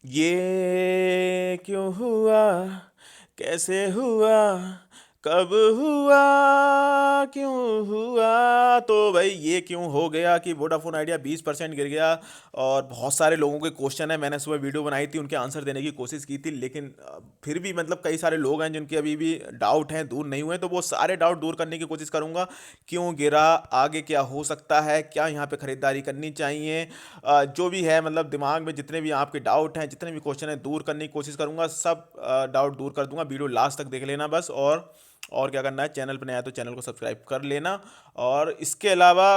ये क्यों हुआ, कैसे हुआ, कब हुआ, क्यों हुआ। तो भाई ये क्यों हो गया कि वोडाफोन आइडिया 20% गिर गया। और बहुत सारे लोगों के क्वेश्चन है, मैंने सुबह वीडियो बनाई थी, उनके आंसर देने की कोशिश की थी, लेकिन फिर भी मतलब कई सारे लोग हैं जिनके अभी भी डाउट हैं, दूर नहीं हुए, तो वो सारे डाउट दूर करने की कोशिश करूंगा। क्यों गिरा, आगे क्या हो सकता है, क्या यहाँ पे खरीदारी करनी चाहिए, जो भी है मतलब दिमाग में जितने भी आपके डाउट हैं, जितने भी क्वेश्चन हैं, दूर करने की कोशिश करूंगा। सब डाउट दूर कर दूंगा। वीडियो लास्ट तक देख लेना बस। और क्या करना है, चैनल पर नया है तो चैनल को सब्सक्राइब कर लेना। और इसके अलावा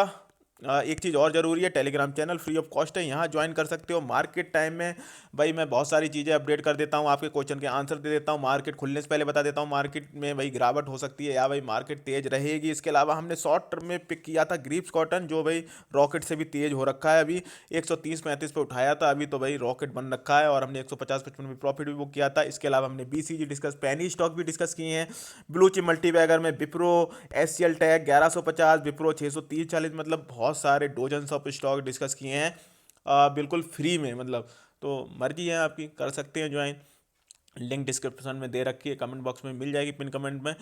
एक चीज़ और ज़रूरी है, Telegram channel free of cost है, यहाँ ज्वाइन कर सकते हो। मार्केट टाइम में भाई मैं बहुत सारी चीज़ें अपडेट कर देता हूँ, आपके क्वेश्चन के आंसर दे देता हूँ, मार्केट खुलने से पहले बता देता हूँ मार्केट में भाई गिरावट हो सकती है या भाई मार्केट तेज रहेगी। इसके अलावा हमने शॉर्ट टर्म में पिक किया था ग्रीप्स कॉटन, जो भाई रॉकेट से भी तेज हो रखा है। अभी 130-35 पे उठाया था, अभी तो भाई रॉकेट बन रखा है, और हमने 150-55 में प्रॉफिट भी बुक किया था। इसके अलावा हमने बीसीजी डिस्कस, पैनी स्टॉक भी डिस्कस किए हैं। ब्लू चिप मल्टीबैगर में विप्रो, एससीएल टैग 1150, विप्रो 630-40, मतलब बहुत सारे डोजन्स ऑफ स्टॉक डिस्कस किए हैं बिल्कुल फ्री में। मतलब तो मर्जी है आपकी, कर सकते हैं ज्वाइन। लिंक डिस्क्रिप्शन में दे रखी है, कमेंट बॉक्स में मिल जाएगी, पिन कमेंट में,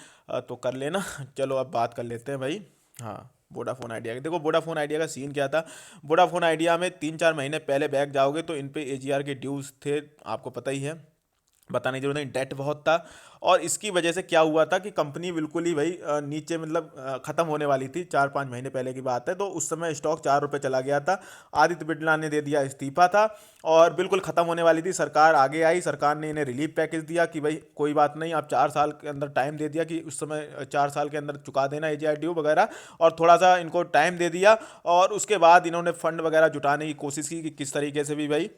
तो कर लेना। चलो अब बात कर लेते हैं भाई। हाँ, वोडाफोन आइडिया का देखो, वोडाफोन आइडिया का सीन क्या था। वोडाफोन आइडिया में 3-4 महीने पहले बैक जाओगे तो इन पे एजीआर के ड्यूज थे, आपको पता ही है, बताने की जरूरत नहीं, डेट बहुत था। और इसकी वजह से क्या हुआ था कि कंपनी बिल्कुल ही भाई नीचे मतलब ख़त्म होने वाली थी। 4-5 महीने पहले की बात है, तो उस समय स्टॉक 4 रुपये चला गया था। आदित्य बिरला ने दे दिया इस्तीफा था, और बिल्कुल ख़त्म होने वाली थी। सरकार आगे आई, सरकार ने इन्हें रिलीफ पैकेज दिया कि भाई कोई बात नहीं, आप 4 साल के अंदर टाइम दे दिया कि उस समय 4 साल के अंदर चुका देना एजीआर ड्यू वगैरह, और थोड़ा सा इनको टाइम दे दिया। और उसके बाद इन्होंने फंड वगैरह जुटाने की कोशिश की कि किस तरीके से भी भाई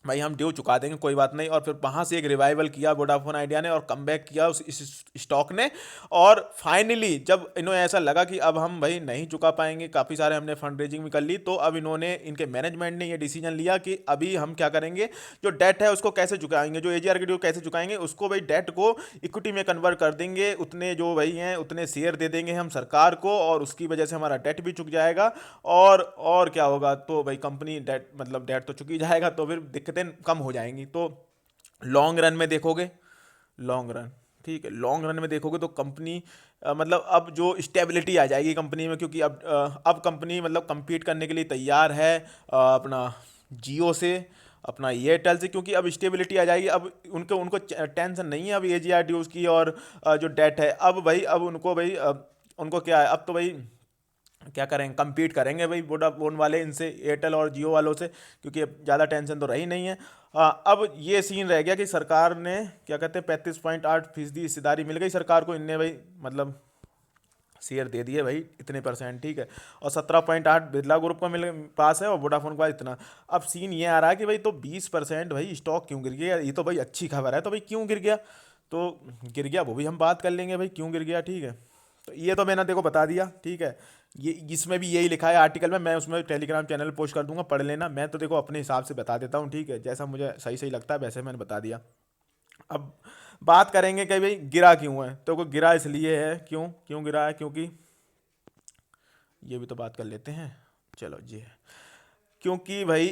भाई हम ड्यू चुका देंगे, कोई बात नहीं। और फिर वहाँ से एक रिवाइवल किया वोडाफोन आइडिया ने, और कमबैक किया उस इस स्टॉक ने। और फाइनली जब इन्हें ऐसा लगा कि अब हम भाई नहीं चुका पाएंगे, काफ़ी सारे हमने फंड रेजिंग भी कर ली, तो अब इन्होंने, इनके मैनेजमेंट ने ये डिसीजन लिया कि अभी हम क्या करेंगे, जो डेट है उसको कैसे चुकाएंगे, जो एजीआर के ड्यू कैसे चुकाएंगे, उसको भाई डेट को इक्विटी में कन्वर्ट कर देंगे। उतने जो भाई हैं उतने शेयर दे देंगे हम सरकार को, और उसकी वजह से हमारा डेट भी चुक जाएगा। और क्या होगा, तो भाई कंपनी डेट, मतलब डेट तो चुकी जाएगा, तो फिर दिक्कतें कम हो जाएंगी। तो लॉन्ग रन में देखोगे, लॉन्ग रन, ठीक है, लॉन्ग रन में देखोगे तो कंपनी मतलब अब जो स्टेबिलिटी आ जाएगी कंपनी में, क्योंकि अब कंपनी मतलब compete करने के लिए तैयार है अपना जियो से, अपना एयरटेल से, क्योंकि अब स्टेबिलिटी आ जाएगी। अब उनको उनको टेंशन नहीं है अब एजीआर ड्यूज की, और जो डेट है अब भाई, अब उनको भाई उनको क्या है, अब तो भाई क्या करेंगे, compete करेंगे भाई वोडाफोन वाले इनसे, एयरटेल और जियो वालों से, क्योंकि अब ज़्यादा टेंशन तो रही नहीं है। अब ये सीन रह गया कि सरकार ने क्या कहते हैं 35.8% हिस्सेदारी मिल गई सरकार को, इनने भाई मतलब शेयर दे दिए भाई इतने परसेंट, ठीक है। और 17.8 बिरला ग्रुप का मिल पास है, और वोडाफोन के पास इतना। अब सीन ये आ रहा है कि भाई तो 20% भाई स्टॉक क्यों गिर गया, ये तो भाई अच्छी खबर है, तो भाई क्यों गिर गया, तो गिर गया वो भी हम बात कर लेंगे भाई क्यों गिर गया, ठीक है। तो ये तो मैंने देखो बता दिया, ठीक है। ये इसमें भी यही लिखा है आर्टिकल में, मैं उसमें टेलीग्राम चैनल पोस्ट कर दूंगा, पढ़ लेना। मैं तो देखो अपने हिसाब से बता देता हूँ, ठीक है, जैसा मुझे सही सही लगता है वैसे मैंने बता दिया। अब बात करेंगे कि भाई गिरा क्यों है, तो को गिरा इसलिए है, क्यों क्यों गिरा है, क्योंकि ये भी तो बात कर लेते हैं। चलो जी, क्योंकि भाई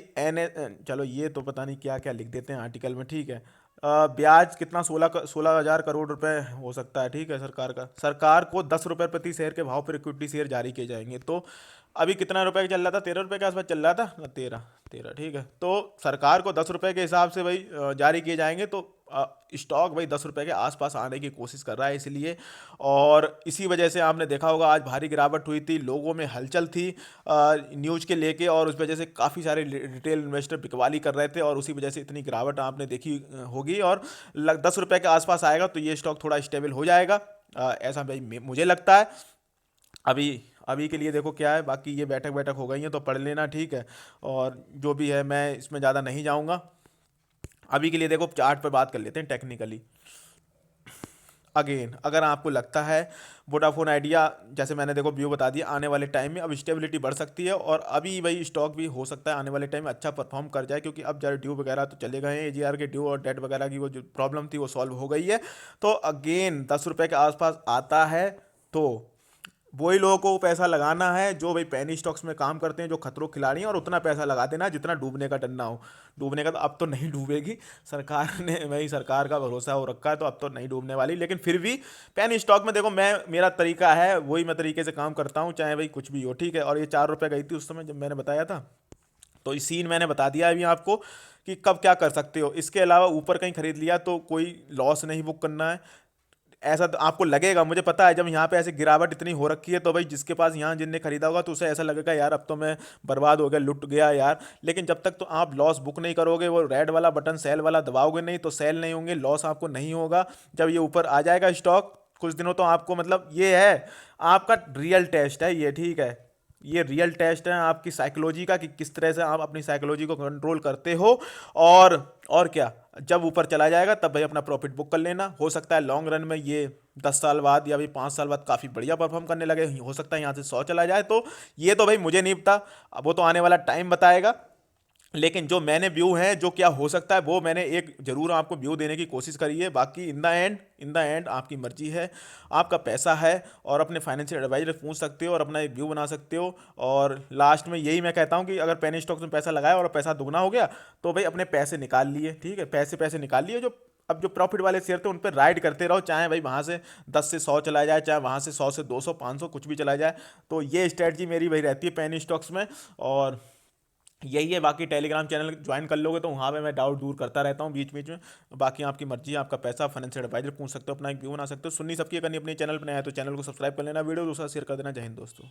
चलो ये तो पता नहीं क्या क्या लिख देते हैं आर्टिकल में, ठीक है। ब्याज कितना, 16,000 करोड़ रुपए हो सकता है, ठीक है। सरकार को 10 रुपये प्रति शेयर के भाव पर इक्विटी शेयर जारी किए जाएंगे। तो अभी कितना रुपए का चल रहा था, 13 रुपये के आसपास चल रहा था ना, 13 13, ठीक है। तो सरकार को 10 रुपये के हिसाब से भाई जारी किए जाएंगे, तो स्टॉक भाई 10 रुपये के आसपास आने की कोशिश कर रहा है इसलिए। और इसी वजह से आपने देखा होगा आज भारी गिरावट हुई थी, लोगों में हलचल थी न्यूज के लेके, और उस वजह से काफ़ी सारे रिटेल इन्वेस्टर बिकवाली कर रहे थे, और उसी वजह से इतनी गिरावट आपने देखी होगी। और 10 रुपये के आसपास आएगा तो ये स्टॉक थोड़ा स्टेबल हो जाएगा, ऐसा भाई मुझे लगता है। अभी अभी के लिए देखो क्या है, बाकी ये बैठक बैठक हो गई है तो पढ़ लेना, ठीक है। और जो भी है मैं इसमें ज़्यादा नहीं जाऊँगा। अभी के लिए देखो चार्ट पर बात कर लेते हैं टेक्निकली। अगेन अगर आपको लगता है वोडाफोन आइडिया, जैसे मैंने देखो व्यू बता दिया, आने वाले टाइम में अब स्टेबिलिटी बढ़ सकती है, और अभी भाई स्टॉक भी हो सकता है आने वाले टाइम में अच्छा परफॉर्म कर जाए, क्योंकि अब जरा ड्यू वगैरह तो चले गए हैं, एजीआर के ड्यू और डेट वगैरह की वो जो प्रॉब्लम थी वो सॉल्व हो गई है। तो अगेन 10 रुपये के आसपास आता है तो वही लोगों को पैसा लगाना है जो भाई पेनी स्टॉक्स में काम करते हैं, जो खतरों के खिलाड़ी हैं, और उतना पैसा लगा देना जितना डूबने का डर ना हो। डूबने का तो अब तो नहीं डूबेगी, सरकार ने भाई सरकार का भरोसा हो रखा है, तो अब तो नहीं डूबने वाली। लेकिन फिर भी पेनी स्टॉक में देखो, मैं मेरा तरीका है वही मैं तरीके से काम करता हूँ, चाहे भाई कुछ भी हो, ठीक है। और ये 4 रुपये गई थी उस समय जब मैंने बताया था, तो इस सीन मैंने बता दिया अभी आपको कि कब क्या कर सकते हो। इसके अलावा ऊपर कहीं खरीद लिया तो कोई लॉस नहीं बुक करना है। ऐसा तो आपको लगेगा, मुझे पता है, जब यहाँ पे ऐसे गिरावट इतनी हो रखी है तो भाई जिसके पास यहाँ जिनने खरीदा होगा तो उसे ऐसा लगेगा यार अब तो मैं बर्बाद हो गया, लुट गया यार। लेकिन जब तक तो आप लॉस बुक नहीं करोगे, वो रेड वाला बटन सेल वाला दबाओगे नहीं, तो सेल नहीं होंगे, लॉस आपको नहीं होगा। जब ये ऊपर आ जाएगा स्टॉक कुछ दिनों, तो आपको मतलब ये है आपका रियल टेस्ट है ये, ठीक है। ये रियल टेस्ट है आपकी साइकोलॉजी का, कि किस तरह से आप अपनी साइकोलॉजी को कंट्रोल करते हो। और और क्या, जब ऊपर चला जाएगा तब भाई अपना प्रॉफिट बुक कर लेना। हो सकता है लॉन्ग रन में ये 10 साल बाद या भाई 5 साल बाद काफ़ी बढ़िया परफॉर्म करने लगे, हो सकता है यहाँ से 100 चला जाए, तो ये तो भाई मुझे नहीं पता, अब वो तो आने वाला टाइम बताएगा। लेकिन जो मैंने व्यू है, जो क्या हो सकता है, वो मैंने एक जरूर आपको व्यू देने की कोशिश करी है। बाकी इन द एंड आपकी मर्जी है, आपका पैसा है, और अपने फाइनेंशियल एडवाइजर पूछ सकते हो और अपना एक व्यू बना सकते हो। और लास्ट में यही मैं कहता हूँ कि अगर पेनी स्टॉक्स में पैसा लगाया और पैसा दुगना हो गया, तो भाई अपने पैसे निकाल लिए, ठीक है, पैसे पैसे निकाल लिए। जो अब जो प्रॉफिट वाले शेयर थे उन पर राइड करते रहो, चाहे भाई वहाँ से 10 से 100 चला जाए, चाहे वहाँ से 100 से 200 500 कुछ भी चला जाए। तो ये स्ट्रेटजी मेरी भाई रहती है पेनी स्टॉक्स में। और यही है, बाकी टेलीग्राम चैनल ज्वाइन कर लोगे तो वहाँ पे मैं डाउट दूर करता रहता हूँ बीच बीच में। बाकी आपकी मर्जी है, आपका पैसा, फाइनेंशियल एडवाइजर पूछ सकते हो, अपना एक व्यू बना सकते हो। सुननी सबकी करनी, अपने चैनल पर नया है तो चैनल को सब्सक्राइब कर लेना, वीडियो दूसरा शेयर कर देना। जय हिंद दोस्तों।